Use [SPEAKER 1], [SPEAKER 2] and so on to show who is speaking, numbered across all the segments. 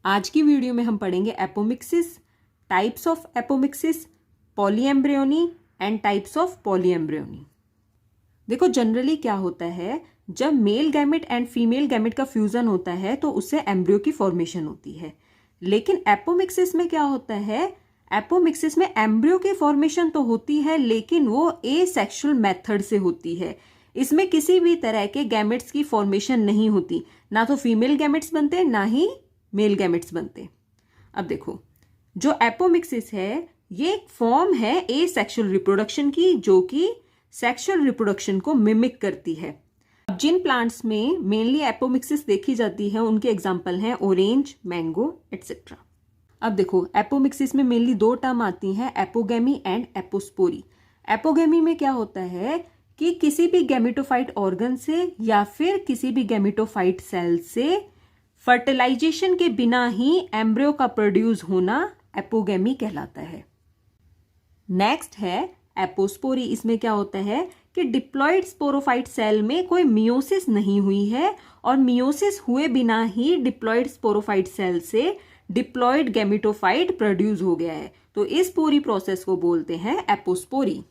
[SPEAKER 1] आज की वीडियो में हम पढ़ेंगे apomixis, types of apomixis, polyembryony and types of polyembryony. देखो जनरली क्या होता है, जब male gamete and female gamete का फ्यूजन होता है तो उससे एम्ब्रियो की फॉर्मेशन होती है। लेकिन एपोमिक्सिस में क्या होता है, एपोमिक्सिस में एम्ब्रियो की फॉर्मेशन तो होती है लेकिन वो एसेक्सुअल मेथड से होती है। इसमें किसी भी तरह के गैमेट्स की फॉर्मेशन नहीं होती, ना तो फीमेल गैमेट्स बनते ना ही मेल गैमेट्स बनते। अब देखो, जो एपोमिक्सिस है ये एक फॉर्म है एसेक्सुअल रिप्रोडक्शन की, जो कि सेक्सुअल रिप्रोडक्शन को मिमिक करती है। अब जिन प्लांट्स में मेनली एपोमिक्सिस देखी जाती है उनके एग्जाम्पल हैं ऑरेंज, मैंगो एटसेट्रा। अब देखो, एपोमिक्सिस में मेनली दो टर्म आती हैं, एपोगेमी एंड एपोस्पोरी। एपोगेमी में क्या होता है कि किसी भी गैमेटोफाइट ऑर्गन से या फिर किसी भी गैमेटोफाइट सेल से फर्टिलाइजेशन के बिना ही एम्ब्रियो का प्रोड्यूस होना एपोगेमी कहलाता है। नेक्स्ट है एपोस्पोरी। इसमें क्या होता है कि डिप्लॉइड स्पोरोफाइट सेल में कोई मियोसिस नहीं हुई है और मियोसिस हुए बिना ही डिप्लॉइड स्पोरोफाइट सेल से डिप्लॉइड गैमेटोफाइट प्रोड्यूस हो गया है, तो इस पूरी प्रोसेस को बोलते हैं एपोस्पोरी।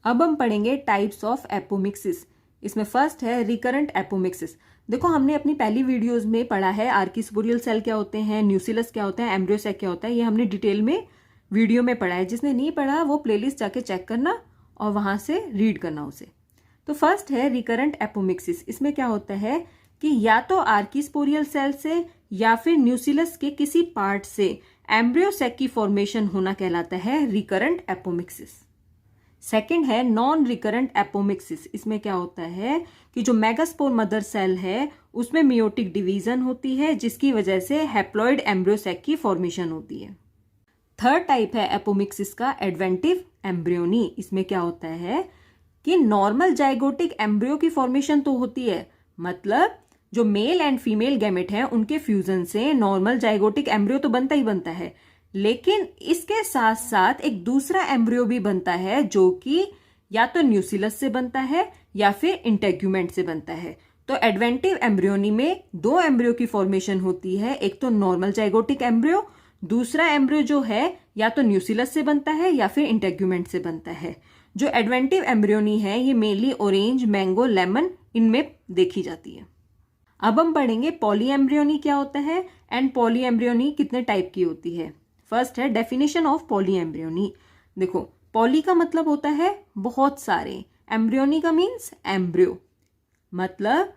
[SPEAKER 1] अब हम पढ़ेंगे टाइप्स ऑफ एपोमिक्सिस। इसमें फर्स्ट है रिकरेंट एपोमिक्सिस। देखो, हमने अपनी पहली वीडियोस में पढ़ा है आर्किस्पोरियल सेल क्या होते हैं, न्यूसिलस क्या होता है, एम्ब्रियोसेक क्या होता है, ये हमने डिटेल में वीडियो में पढ़ा है। जिसने नहीं पढ़ा वो प्लेलिस्ट जाके चेक करना और वहां से रीड करना उसे। तो फर्स्ट है रिकरेंट एपोमिक्सिस। इसमें क्या होता है कि या तो आर्किस्पोरियल सेल से या फिर न्यूसिलस के किसी पार्ट से एम्ब्रियोसेक की फॉर्मेशन होना कहलाता है रिकरेंट एपोमिक्सिस। सेकेंड है नॉन रिकरेंट एपोमिक्सिस। इसमें क्या होता है कि जो मेगास्पोर मदर सेल है उसमें मियोटिक डिवीजन होती है, जिसकी वजह से हैप्लॉइड एम्ब्रियोसेक की फॉर्मेशन होती है। थर्ड टाइप है एपोमिक्सिस का एडवेंटिव एम्ब्रियोनी। इसमें क्या होता है कि नॉर्मल जाइगोटिक एम्ब्रियो की फॉर्मेशन तो होती है, मतलब जो मेल एंड फीमेल गैमेट हैं उनके फ्यूजन से नॉर्मल जाइगोटिक एम्ब्रियो तो बनता ही बनता है, लेकिन इसके साथ साथ एक दूसरा एम्ब्रियो भी बनता है जो कि या तो न्यूसिलस से बनता है या फिर इंटेग्यूमेंट से बनता है। तो एडवेंटिव एम्ब्रियोनी में दो एम्ब्रियो की फॉर्मेशन होती है, एक तो नॉर्मल जाइगोटिक एम्ब्रियो, दूसरा एम्ब्रियो जो है या तो न्यूसिलस से बनता है या फिर इंटेग्यूमेंट से बनता है। जो एडवेंटिव एम्ब्रियोनी है ये मेनली ऑरेंज, मैंगो, लेमन इनमें देखी जाती है। अब हम पढ़ेंगे पॉलीएम्ब्रियोनी क्या होता है एंड पॉलीएम्ब्रियोनी कितने टाइप की होती है। फर्स्ट है डेफिनेशन ऑफ पॉलीएम्ब्रियोनी। देखो, पॉली का मतलब होता है बहुत सारे, एम्ब्रियोनी का मीन्स एम्ब्रियो, मतलब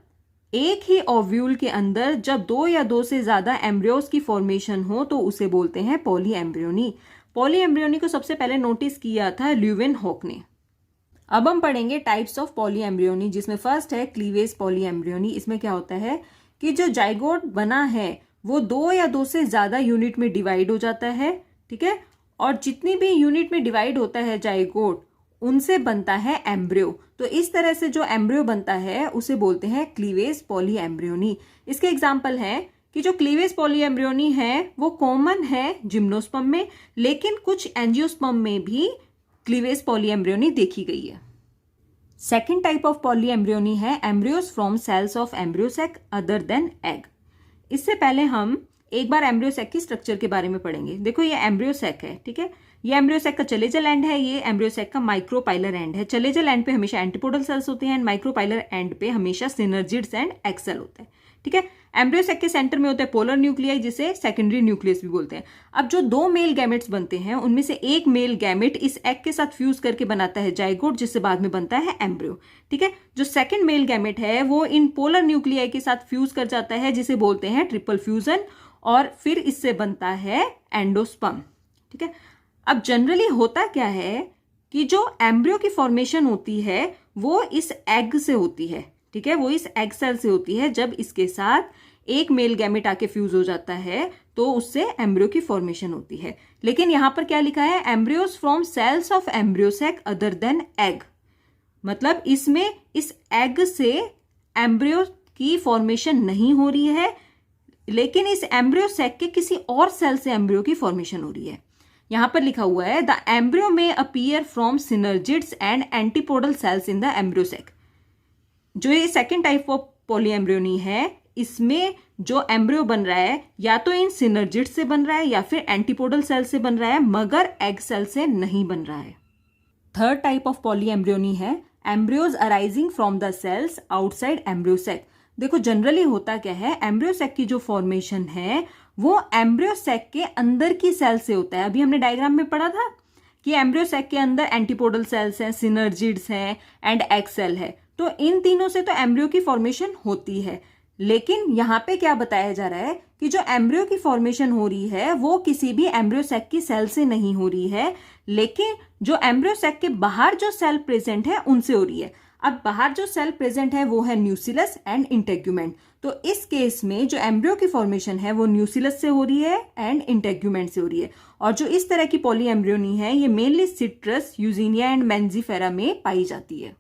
[SPEAKER 1] एक ही ओव्यूल के अंदर जब दो या दो से ज्यादा एम्ब्रियोज की फॉर्मेशन हो तो उसे बोलते हैं पॉलीएम्ब्रियोनी। पॉलीएम्ब्रियोनी को सबसे पहले नोटिस किया था ल्यूवेनहॉक ने। अब हम पढ़ेंगे टाइप्स ऑफ पॉलीएम्ब्रियोनी, जिसमें फर्स्ट है क्लीवेज पॉलीएम्ब्रियोनी। इसमें क्या होता है कि जो जाइगोट बना है वो दो या दो से ज्यादा यूनिट में डिवाइड हो जाता है, ठीक है, और जितनी भी यूनिट में डिवाइड होता है जाइगोट उनसे बनता है एम्ब्रियो। तो इस तरह से जो एम्ब्रियो बनता है उसे बोलते हैं क्लीवेज पॉलीएम्ब्रियोनी। इसके एग्जाम्पल हैं कि जो क्लीवेज पॉलीएम्ब्रियोनी है वो कॉमन है जिम्नोस्पर्म में, लेकिन कुछ एंजियोस्पर्म में भी क्लीवेज पॉलीएम्ब्रियोनी देखी गई है। सेकेंड टाइप ऑफ पॉलीएम्ब्रियोनी है embryos from cells of embryo sac other than egg. इससे पहले हम एक बार एम्ब्रियोसेक की स्ट्रक्चर के बारे में पढ़ेंगे। देखो, ये एम्ब्रियोसेक है, ठीक है, ये एम्ब्रियोसेक का चलेजल एंड है, ये एम्ब्रियोसेक का माइक्रोपाइलर एंड है। चलेजल एंड पे हमेशा एंटीपोडल सेल्स होते हैं एंड माइक्रोपाइलर एंड पे हमेशा सिनर्जिड्स एंड एक्सेल होते हैं, ठीक है। एम्ब्रियोसेक के सेंटर में होता है पोलर न्यूक्लियाई, जिसे सेकेंडरी न्यूक्लियस भी बोलते हैं। अब जो दो मेल गैमेट्स बनते हैं उनमें से एक मेल गैमेट इस एग के साथ फ्यूज करके बनाता है जाइगोट, जिससे बाद में बनता है एम्ब्रियो, ठीक है। जो सेकंड मेल गैमेट है वो इन पोलर न्यूक्लियाई के साथ फ्यूज कर जाता है, जिसे बोलते हैं ट्रिपल फ्यूजन, और फिर इससे बनता है एंडोस्पर्म, ठीक है। अब जनरली होता क्या है कि जो एम्ब्रियो की फॉर्मेशन होती है वो इस एग से होती है, ठीक है, वो इस एग सेल से होती है। जब इसके साथ एक मेल गैमेट आके फ्यूज हो जाता है तो उससे एम्ब्रियो की फॉर्मेशन होती है। लेकिन यहां पर क्या लिखा है, embryos from cells of embryo sac other than egg, मतलब इसमें इस एग से एम्ब्रियो की फॉर्मेशन नहीं हो रही है, लेकिन इस एम्ब्रियोसेक के किसी और सेल से एम्ब्रियो की फॉर्मेशन हो रही है। यहां पर लिखा हुआ है द एम्ब्रियो में appear from synergids and antipodal cells in the embryo sac. जो ये सेकेंड टाइप ऑफ पॉलीएम्ब्रियोनी है इसमें जो एम्ब्रियो बन रहा है या तो इन सिनर्जिड से बन रहा है या फिर एंटीपोडल सेल से बन रहा है, मगर एग सेल से नहीं बन रहा है। थर्ड टाइप ऑफ पॉलीएम्ब्रियोनी है embryos arising from the cells outside embryo sac. देखो जनरली होता क्या है, एम्ब्रियो सैक की जो फॉर्मेशन है वो एम्ब्रियो सैक के अंदर की सेल से होता है। अभी हमने डायग्राम में पढ़ा था कि एम्ब्रियो सैक के अंदर एंटीपोडल सेल्स हैं, सिनर्जिड्स हैं एंड एग सेल है, तो इन तीनों से तो एम्ब्रियो की फॉर्मेशन होती है। लेकिन यहाँ पे क्या बताया जा रहा है कि जो एम्ब्रियो की फॉर्मेशन हो रही है वो किसी भी एम्ब्रियो सैक की सेल से नहीं हो रही है, लेकिन जो एम्ब्रियो सैक के बाहर जो सेल प्रेजेंट है उनसे हो रही है। अब बाहर जो सेल प्रेजेंट है वो है न्यूसिलस एंड इंटेग्यूमेंट। तो इस केस में जो एम्ब्रियो की फॉर्मेशन है वो न्यूसिलस से हो रही है एंड इंटेग्यूमेंट से हो रही है। और जो इस तरह की पॉलीएम्ब्रियोनी है ये मेनली सिट्रस, यूजीनिया एंड मेंजिफेरा में पाई जाती है।